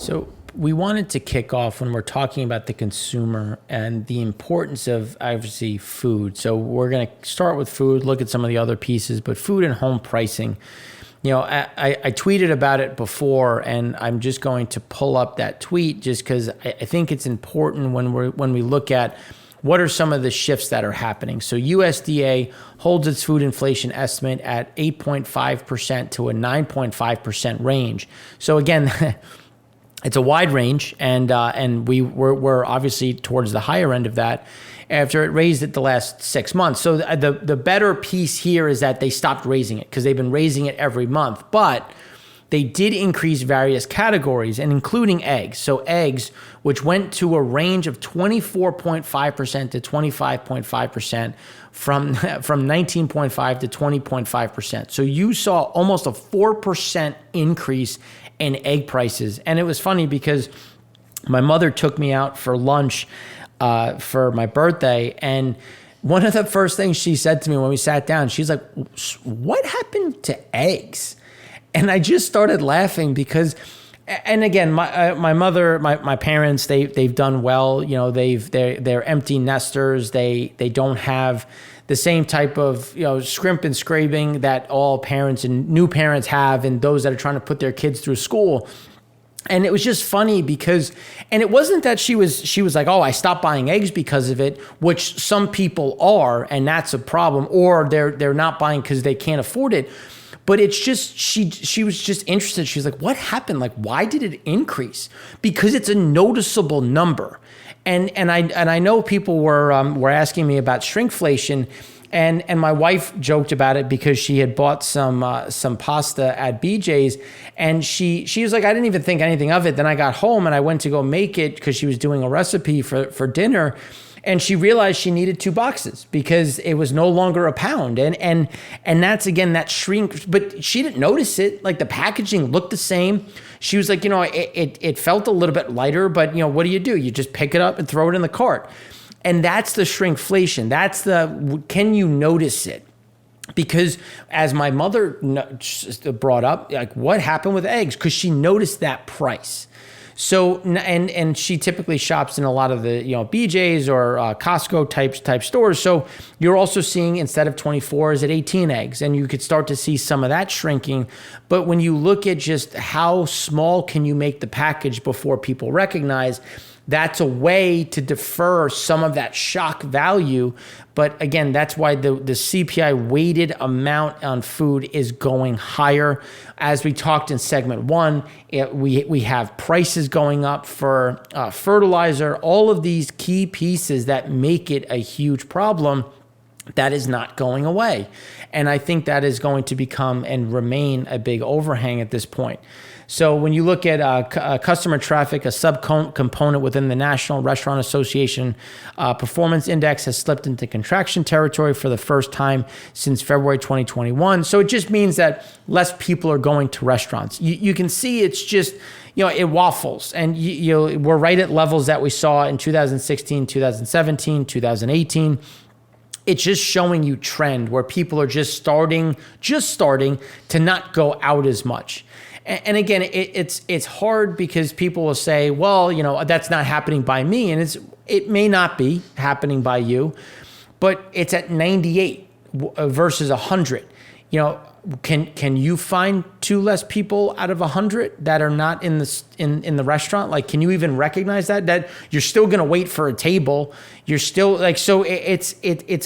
So we wanted to kick off when we're talking about the consumer and the importance of obviously food. So we're going to start with food, look at some of the other pieces, but food and home pricing. I tweeted about it before, and I'm just going to pull up that tweet just because I think it's important when we look at what are some of the shifts that are happening. So USDA holds its food inflation estimate at 8.5% to a 9.5% range. So again, it's a wide range, and we're obviously towards the higher end of that after it raised it the last 6 months. So the better piece here is that they stopped raising it because they've been raising it every month, but they did increase various categories, and including eggs. So eggs, which went to a range of 24.5% to 25.5% from 19.5 to 20.5%. So you saw almost a 4% increase in egg prices. And it was funny because my mother took me out for lunch for my birthday, and one of the first things she said to me when we sat down, she's like, "What happened to eggs?" And I just started laughing because, and again, my mother, my parents, they've done well. They're empty nesters. They don't have the same type of scrimp and scraping that all parents and new parents have, and those that are trying to put their kids through school. And it was just funny because, and it wasn't that she was like, "Oh, I stopped buying eggs because of it," which some people are, and that's a problem, or they're not buying because they can't afford it. But it's just, she was just interested. She's like, "What happened? Like, why did it increase?" Because it's a noticeable number. And I know people were asking me about shrinkflation, and my wife joked about it because she had bought some pasta at BJ's, and she was like, "I didn't even think anything of it." Then I got home and I went to go make it because she was doing a recipe for dinner. And she realized she needed 2 boxes because it was no longer a pound. And that's, again, that shrink. But she didn't notice it. Like, the packaging looked the same. She was like, it felt a little bit lighter, but what do? You just pick it up and throw it in the cart. And that's the shrinkflation. That's can you notice it? Because as my mother brought up, like, what happened with eggs? Because she noticed that price. So, and she typically shops in a lot of the, BJ's or Costco type stores. So you're also seeing, instead of 24, is it 18 eggs? And you could start to see some of that shrinking. But when you look at just how small can you make the package before people recognize, that's a way to defer some of that shock value. But again, that's why the CPI weighted amount on food is going higher. As we talked in segment 1, we have prices going up for fertilizer, all of these key pieces that make it a huge problem. That is not going away. And I think that is going to become and remain a big overhang at this point. So when you look at customer traffic, a subcomponent within the National Restaurant Association Performance Index has slipped into contraction territory for the first time since February 2021. So it just means that less people are going to restaurants. You can see it's just, it waffles. And we're right at levels that we saw in 2016, 2017, 2018. It's just showing you trend where people are just starting to not go out as much. And again, it's hard because people will say, "Well, that's not happening by me," and it may not be happening by you, but it's at 98 versus 100. Can you find 2 less people out of 100 that are not in the restaurant? Like, can you even recognize that you're still going to wait for a table? You're still like, so it's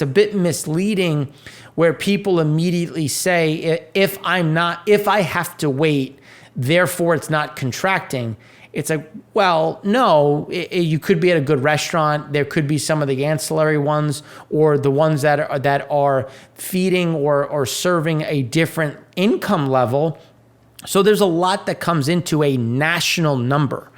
a bit misleading where people immediately say, if I have to wait, therefore it's not contracting. It's like, well, no, you could be at a good restaurant. There could be some of the ancillary ones or the ones that are feeding or serving a different income level. So there's a lot that comes into a national number.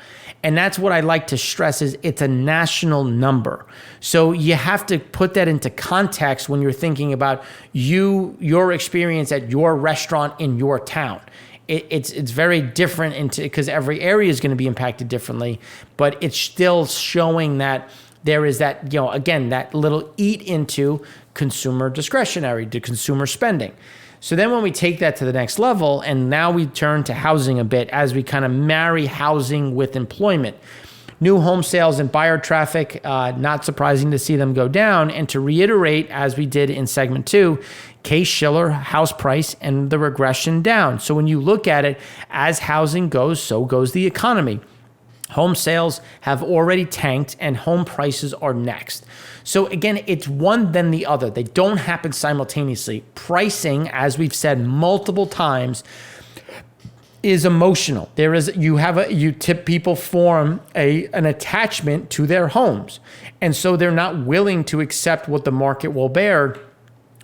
And that's what I like to stress is it's a national number. So you have to put that into context when you're thinking about your experience at your restaurant in your town. It's very different because every area is going to be impacted differently, but it's still showing that there is that, again, that little eat into consumer discretionary to consumer spending. So then when we take that to the next level, and now we turn to housing a bit as we kind of marry housing with employment. New home sales and buyer traffic, not surprising to see them go down. And to reiterate, as we did in segment 2, Case-Shiller house price and the regression down. So when you look at it, as housing goes, so goes the economy. Home sales have already tanked and home prices are next. So again, it's one then the other. They don't happen simultaneously. Pricing, as we've said multiple times, is emotional. People form an attachment to their homes. And so they're not willing to accept what the market will bear,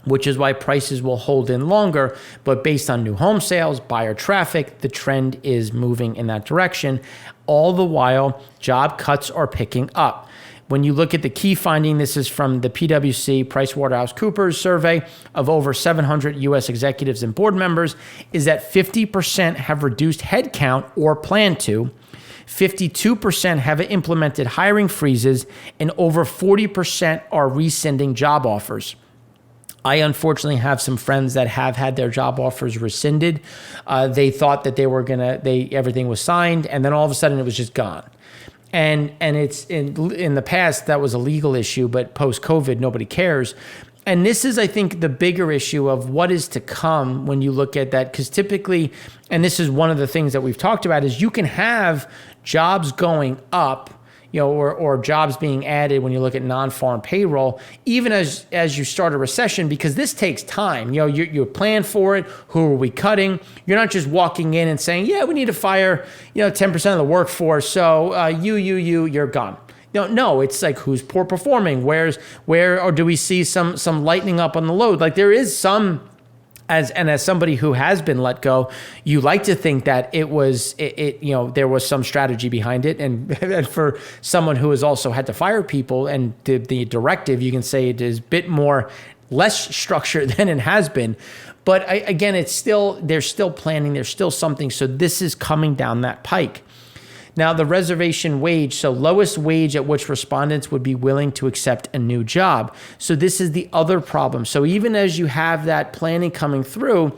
which is why prices will hold in longer. But based on new home sales, buyer traffic, the trend is moving in that direction. All the while, job cuts are picking up. When you look at the key finding, this is from the PwC PricewaterhouseCoopers survey of over 700 U.S. executives and board members, is that 50% have reduced headcount or plan to, 52% have implemented hiring freezes, and over 40% are rescinding job offers. I unfortunately have some friends that have had their job offers rescinded. They thought that everything was signed, and then all of a sudden it was just gone. And it's in the past that was a legal issue, but post-COVID nobody cares. And this is, I think, the bigger issue of what is to come when you look at that, because typically, and this is one of the things that we've talked about, is you can have jobs going up, or jobs being added when you look at non-farm payroll, even as you start a recession, because this takes time. You plan for it. Who are we cutting? You're not just walking in and saying, yeah, we need to fire 10% of the workforce, so you're gone. No, it's like who's poor performing, or do we see some lightening up on the load? Like there is some. As somebody who has been let go, you like to think that there was some strategy behind it, and for someone who has also had to fire people, and the directive, you can say it is a bit more less structured than it has been. But again, they're still planning, there's still something. So this is coming down that pike. Now, the reservation wage, so lowest wage at which respondents would be willing to accept a new job. So this is the other problem. So even as you have that planning coming through,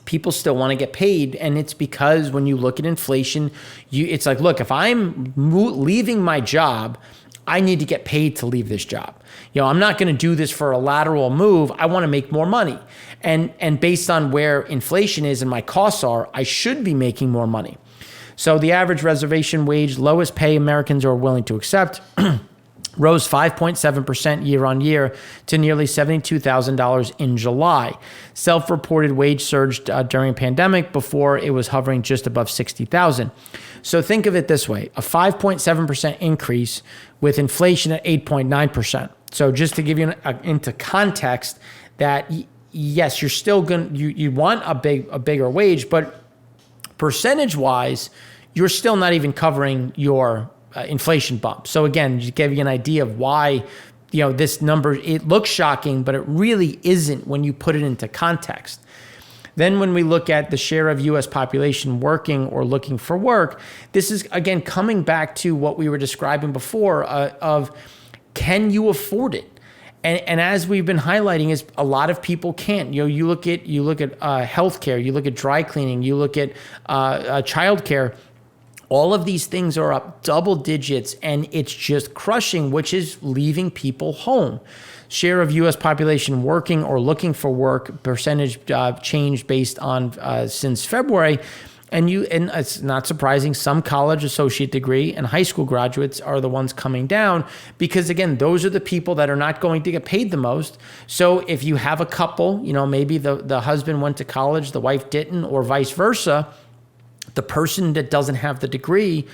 people still want to get paid. And it's because when you look at inflation, it's like, look, if I'm leaving my job, I need to get paid to leave this job. I'm not going to do this for a lateral move. I want to make more money. And based on where inflation is and my costs are, I should be making more money. So the average reservation wage, lowest pay Americans are willing to accept, rose 5.7% year on year to nearly $72,000 in July. Self-reported wage surged during pandemic before it was hovering just above $60,000. So think of it this way, a 5.7% increase with inflation at 8.9%. So just to give you into context that yes, you're still you want a bigger wage, but percentage-wise, you're still not even covering your inflation bump. So again, just give you an idea of why, this number, it looks shocking, but it really isn't when you put it into context. Then when we look at the share of U.S. population working or looking for work, this is, again, coming back to what we were describing before of can you afford it? And as we've been highlighting, is a lot of people can't. You look at healthcare, you look at dry cleaning, you look at childcare. All of these things are up double digits, and it's just crushing, which is leaving people home. Share of U.S. population working or looking for work percentage changed based on since February. And it's not surprising, some college associate degree and high school graduates are the ones coming down because, again, those are the people that are not going to get paid the most. So if you have a couple, maybe the husband went to college, the wife didn't, or vice versa, the person that doesn't have the degree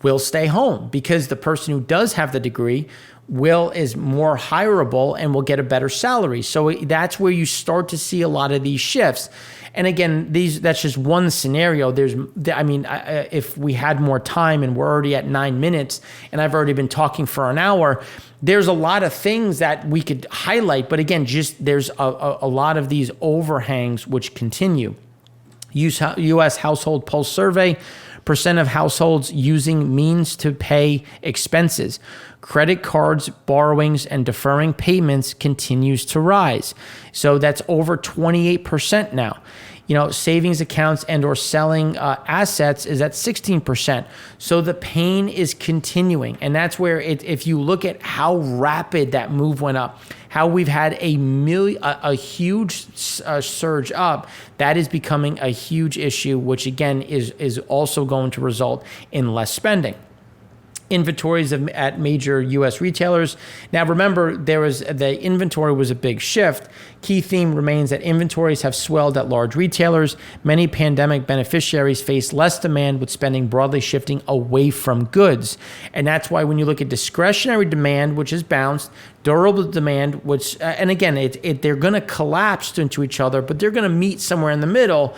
will stay home because the person who does have the degree is more hireable and will get a better salary. So that's where you start to see a lot of these shifts. And again, that's just one scenario. If we had more time, and we're already at 9 minutes and I've already been talking for an hour, there's a lot of things that we could highlight. But again, there's a lot of these overhangs which continue. U.S. Household Pulse Survey, percent of households using means to pay expenses. Credit cards, borrowings, and deferring payments continues to rise. So that's over 28% now. Savings accounts and or selling assets is at 16%. So the pain is continuing. And that's where if you look at how rapid that move went up, how we've had a huge surge up, that is becoming a huge issue, which again is also going to result in less spending. Inventories at major U.S. retailers. Now, remember, the inventory was a big shift. Key theme remains that inventories have swelled at large retailers. Many pandemic beneficiaries face less demand, with spending broadly shifting away from goods. And that's why when you look at discretionary demand, which has bounced, durable demand, which, and again, they're going to collapse into each other, but they're going to meet somewhere in the middle.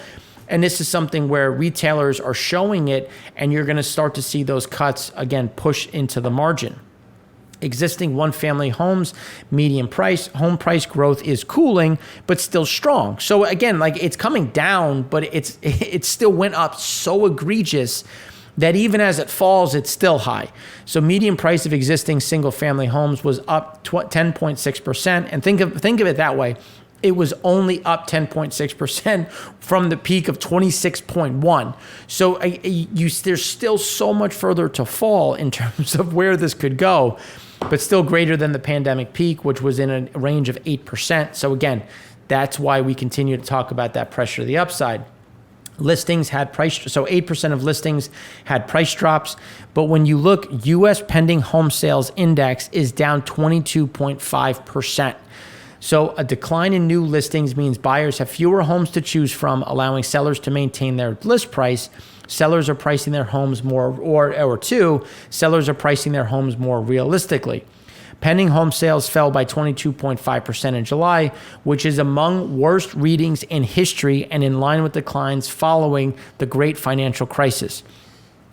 And this is something where retailers are showing it, and you're going to start to see those cuts, again, push into the margin. Existing one-family homes, median home price growth is cooling, but still strong. So again, it's coming down, but it still went up so egregious that even as it falls, it's still high. So median price of existing single-family homes was up 10.6%. And think of it that way. It was only up 10.6% from the peak of 26.1. So there's still so much further to fall in terms of where this could go, but still greater than the pandemic peak, which was in a range of 8%. So again, that's why we continue to talk about that pressure to the upside. Listings had so 8% of listings had price drops. But when you look, U.S. pending home sales index is down 22.5%. So a decline in new listings means buyers have fewer homes to choose from, allowing sellers to maintain their list price. Sellers are pricing their homes more, sellers are pricing their homes more realistically. Pending home sales fell by 22.5% in July, which is among worst readings in history and in line with declines following the great financial crisis.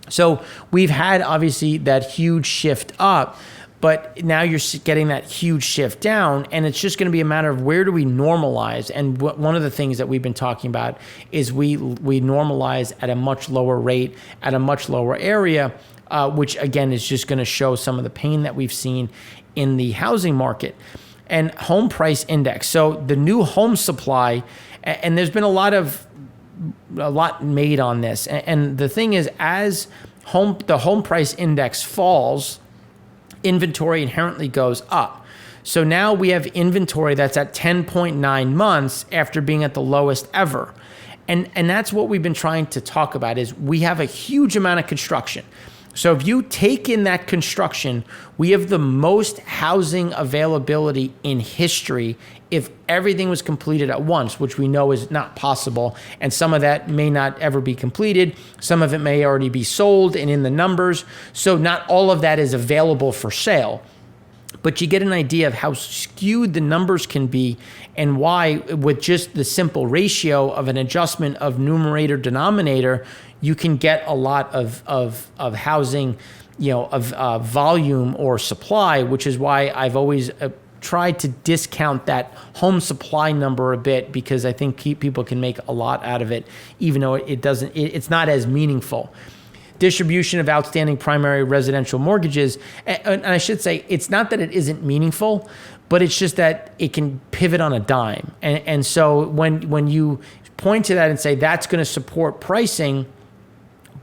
So we've had obviously that huge shift up, but now you're getting that huge shift down, and it's just going to be a matter of where do we normalize. And one of the things that we've been talking about is we normalize at a much lower rate, at a much lower area, which again is just going to show some of the pain that we've seen in the housing market. And home price index. So the new home supply, and there's been a lot made on this. And the thing is, as the home price index falls, inventory inherently goes up. So now we have inventory that's at 10.9 months after being at the lowest ever. And that's what we've been trying to talk about is we have a huge amount of construction. So if you take in that construction, we have the most housing availability in history if everything was completed at once, which we know is not possible. And some of that may not ever be completed. Some of it may already be sold and in the numbers. So not all of that is available for sale. But you get an idea of how skewed the numbers can be and why, with just the simple ratio of an adjustment of numerator denominator, you can get a lot of housing, of volume or supply, which is why I've always tried to discount that home supply number a bit, because I think people can make a lot out of it, even though it's not as meaningful. Distribution of outstanding primary residential mortgages. And I should say, it's not that it isn't meaningful, but it's just that it can pivot on a dime. And so when you point to that and say that's going to support pricing,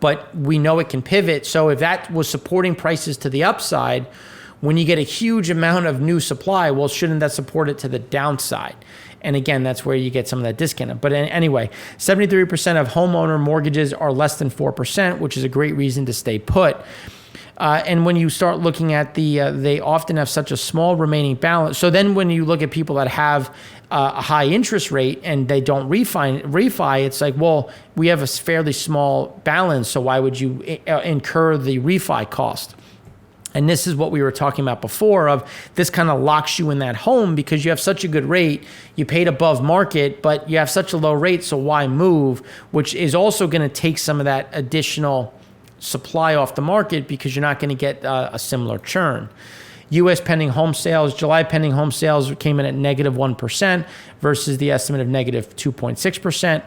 but we know it can pivot. So if that was supporting prices to the upside, when you get a huge amount of new supply, well, shouldn't that support it to the downside? And again, that's where you get some of that discount. But anyway, 73% of homeowner mortgages are less than 4%, which is a great reason to stay put. And when you start looking at they often have such a small remaining balance. So then when you look at people that have a high interest rate and they don't refi, it's like, well, we have a fairly small balance, so why would you incur the refi cost? And this is what we were talking about before of this kind of locks you in that home because you have such a good rate, you paid above market, but you have such a low rate, so why move? Which is also going to take some of that additional supply off the market because you're not going to get a similar churn. U.S. pending home sales, July pending home sales came in at -1% versus the estimate of -2.6%.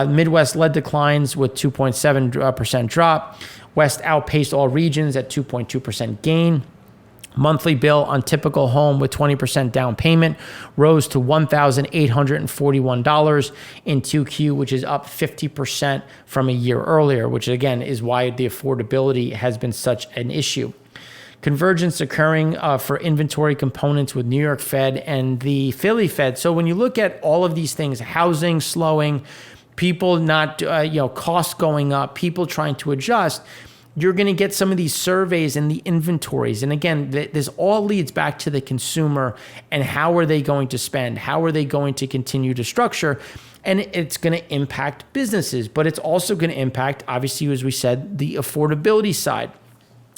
Midwest led declines with 2.7% drop. West outpaced all regions at 2.2% gain. Monthly bill on typical home with 20% down payment rose to $1,841 in 2Q, which is up 50% from a year earlier, which again is why the affordability has been such an issue. Convergence occurring for inventory components with New York Fed and the Philly Fed. So when you look at all of these things, housing slowing, people not, costs going up, people trying to adjust, you're going to get some of these surveys and the inventories. And again, this all leads back to the consumer and how are they going to spend? How are they going to continue to structure? And it's going to impact businesses, but it's also going to impact, obviously, as we said, the affordability side.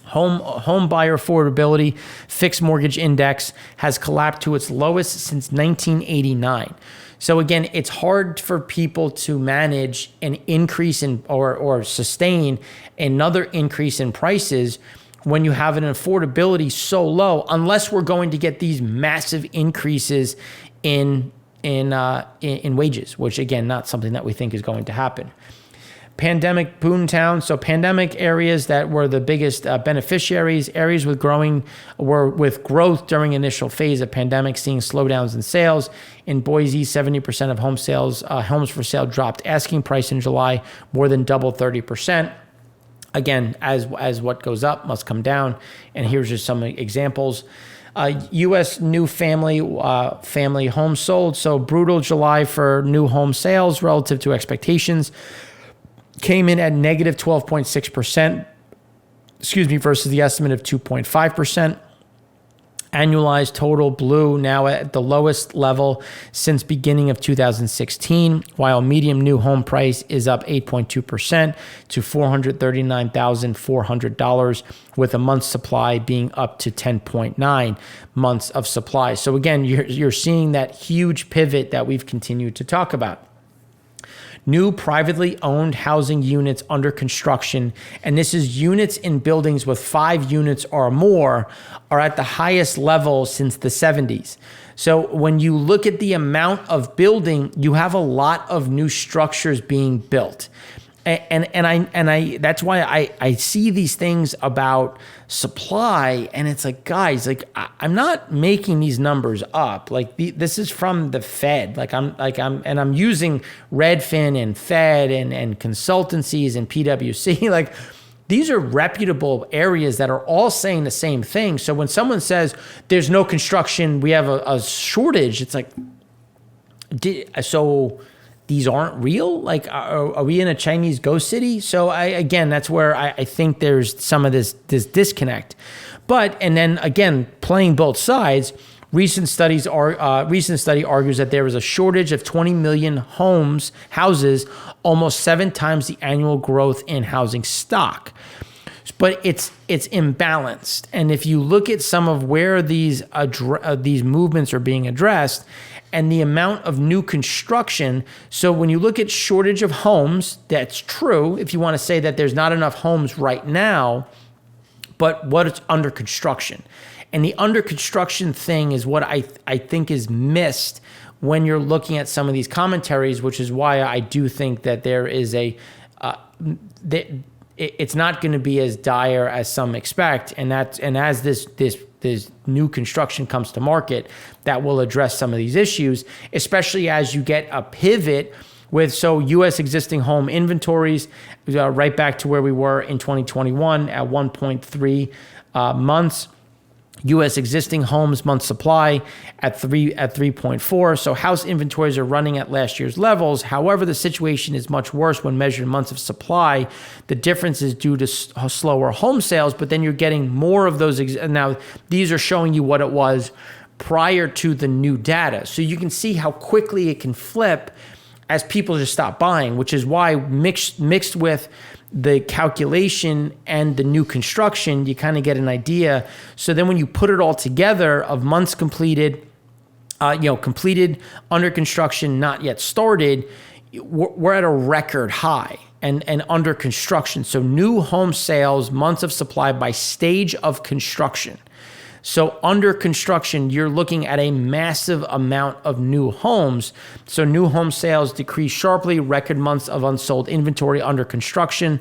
Home buyer affordability, fixed mortgage index has collapsed to its lowest since 1989. So again, it's hard for people to manage an increase in or sustain another increase in prices when you have an affordability so low, unless we're going to get these massive increases in wages, which again, not something that we think is going to happen. Pandemic boomtown. So pandemic areas that were the biggest beneficiaries, areas with growth during initial phase of pandemic, seeing slowdowns in sales. In Boise, 70% of homes for sale dropped asking price in July, more than double 30%. Again, as what goes up must come down. And here's just some examples. U.S. new family homes sold. So brutal July for new home sales relative to expectations. Came in at negative 12.6%, versus the estimate of 2.5%. Annualized total blue now at the lowest level since beginning of 2016, while median new home price is up 8.2% to $439,400, with a month's supply being up to 10.9 months of supply. So again, you're seeing that huge pivot that we've continued to talk about. New privately owned housing units under construction, and this is units in buildings with 5 units or more, are at the highest level since the 70s. So when you look at the amount of building, you have a lot of new structures being built. And I that's why I see these things about supply, and it's like, guys, like I'm not making these numbers up. Like this is from the Fed. I'm using Redfin and Fed and consultancies and PwC. Like these are reputable areas that are all saying the same thing. So when someone says there's no construction, we have a shortage, it's like, so these aren't real? Like, are we in a Chinese ghost city? So that's where I think there's some of this disconnect. And then again, playing both sides, recent study argues that there is a shortage of 20 million houses, almost 7 times the annual growth in housing stock. But it's imbalanced. And if you look at some of where these movements are being addressed, and the amount of new construction. So when you look at shortage of homes, that's true. If you want to say that there's not enough homes right now, but what is under construction. And the under construction thing is what I think is missed when you're looking at some of these commentaries, which is why I do think that there is it's not going to be as dire as some expect. And as this new construction comes to market, that will address some of these issues, especially as you get a pivot with U.S. existing home inventories right back to where we were in 2021 at 1.3 months. U.S. existing homes month supply at 3.4. So house inventories are running at last year's levels. However, the situation is much worse when measured in months of supply. The difference is due to slower home sales, but then you're getting more of those. Now, these are showing you what it was prior to the new data. So you can see how quickly it can flip as people just stop buying, which is why mixed with the calculation and the new construction, you kind of get an idea. So then when you put it all together of months completed, completed, under construction, not yet started, we're at a record high and under construction. So new home sales, months of supply by stage of construction. So under construction, you're looking at a massive amount of new homes. So new home sales decreased sharply, record months of unsold inventory under construction.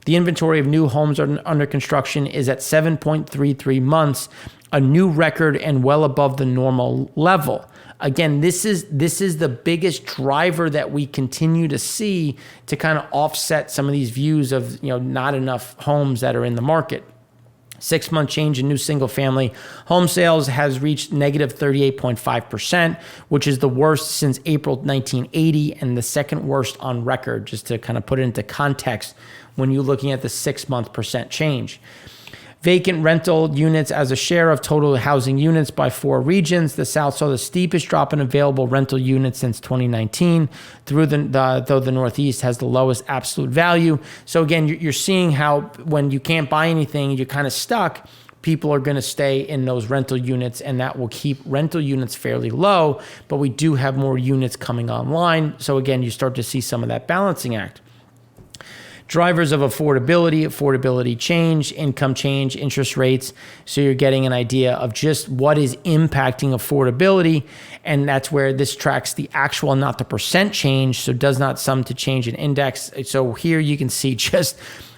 The inventory of new homes under construction is at 7.33 months, a new record and well above the normal level. Again, this is the biggest driver that we continue to see to kind of offset some of these views of, not enough homes that are in the market. 6-month change in new single-family home sales has reached negative 38.5%, which is the worst since April 1980 and the second worst on record, just to kind of put it into context when you're looking at the 6-month percent change. Vacant rental units as a share of total housing units by 4 regions. The South saw the steepest drop in available rental units since 2019, though the Northeast has the lowest absolute value. So again, you're seeing how when you can't buy anything, you're kind of stuck. People are going to stay in those rental units, and that will keep rental units fairly low. But we do have more units coming online. So again, you start to see some of that balancing act. Drivers of affordability change, income change, interest rates. So you're getting an idea of just what is impacting affordability. And that's where this tracks the actual, not the percent change. So it does not sum to change in index. So here you can see just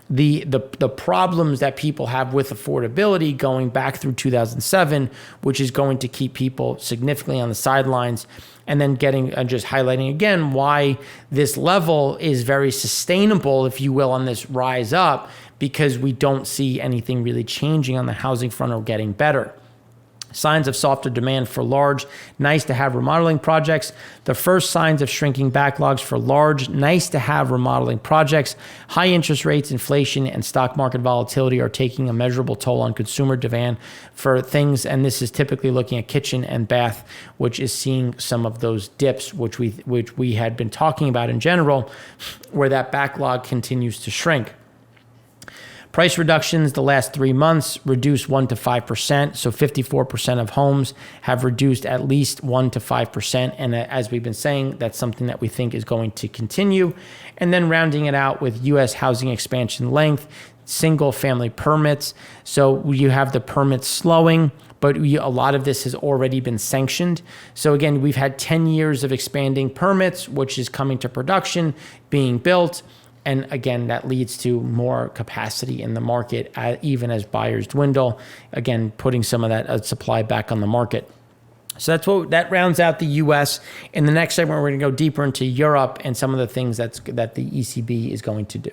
the problems that people have with affordability going back through 2007, which is going to keep people significantly on the sidelines. And then just highlighting again why this level is very sustainable, if you will, on this rise up, because we don't see anything really changing on the housing front or getting better. Signs of softer demand for large, nice-to-have remodeling projects. The first signs of shrinking backlogs for large, nice-to-have remodeling projects. High interest rates, inflation, and stock market volatility are taking a measurable toll on consumer demand for things, and this is typically looking at kitchen and bath, which is seeing some of those dips, which we had been talking about in general, where that backlog continues to shrink. Price reductions the last 3 months reduced 1 to 5%. So 54% of homes have reduced at least 1 to 5%. And as we've been saying, that's something that we think is going to continue. And then rounding it out with U.S. housing expansion length, single family permits. So you have the permits slowing, but a lot of this has already been sanctioned. So again, we've had 10 years of expanding permits, which is coming to production, being built. And again, that leads to more capacity in the market, even as buyers dwindle, again, putting some of that supply back on the market. So that rounds out the U.S. In the next segment, we're going to go deeper into Europe and some of the things that the ECB is going to do.